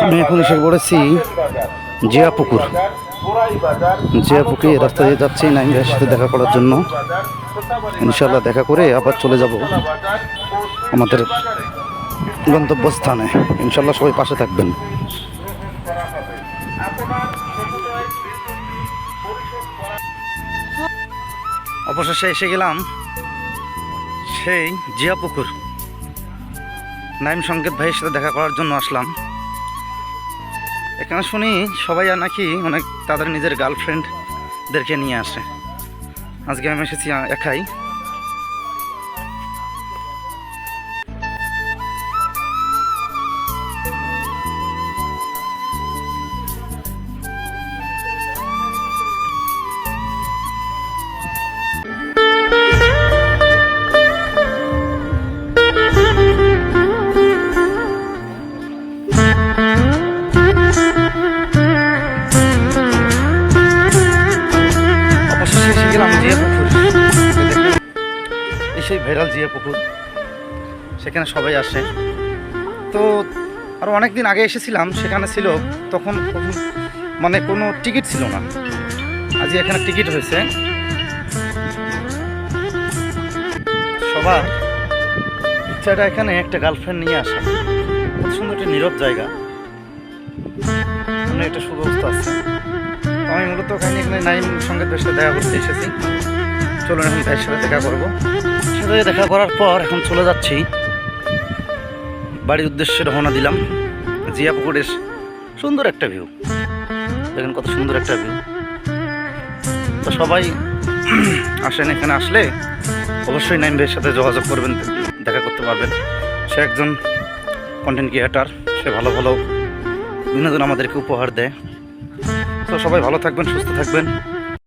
আমি এখন এসে পড়েছি জিয়াপুকুর। জিয়াপুকুর রাস্তা দিয়ে যাচ্ছি নাইম ভাইয়ের সাথে দেখা করার জন্য। ইনশাল্লাহ দেখা করে আবার চলে যাব আমাদের গন্তব্যস্থানে। ইনশাল্লাহ সবাই পাশে থাকবেন। অবশেষে এসে গেলাম সেই জিয়াপুকুর। নাইম সংকেত ভাইয়ের সাথে দেখা করার জন্য আসলাম। এখানে শুনি সবাই নাকি অনেক তাদের নিজের গার্লফ্রেন্ডদেরকে নিয়ে আসে। আজকে আমি এসেছি একাই। সেই ভাইরাল জিয়াপুকুর, সেখানে সবাই আসে। তো আরও অনেক দিন আগে এসেছিলাম, সেখানে ছিল তখন মানে কোনো টিকিট ছিল না। আজ এখানে টিকিট হয়েছে। সবার ইচ্ছাটা এখানে একটা গার্লফ্রেন্ড নিয়ে আসা। খুব সুন্দর একটা নীরব জায়গা, অনেক একটা সুব্যবস্থা আছে। আমি মূলত এখানে নাইম সঙ্গে সাথে দেখা করতে এসেছি। চলুন এখন ভাইয়ের সাথে দেখা করবো। সাথে দেখা করার পর এখন চলে যাচ্ছি বাড়ির উদ্দেশ্যে, রওনা দিলাম। জিয়াপুকুরের সুন্দর একটা ভিউ, দেখেন কত সুন্দর একটা ভিউ। তো সবাই আসেন, এখানে আসলে অবশ্যই নাইম ভাইয়ের সাথে যোগাযোগ করবেন, দেখা করতে পারবেন। সে একজন কন্টেন্ট ক্রিয়েটার, সে ভালো ভালো বিনোদন আমাদেরকে উপহার দেয়। তো সবাই ভালো থাকবেন, সুস্থ থাকবেন।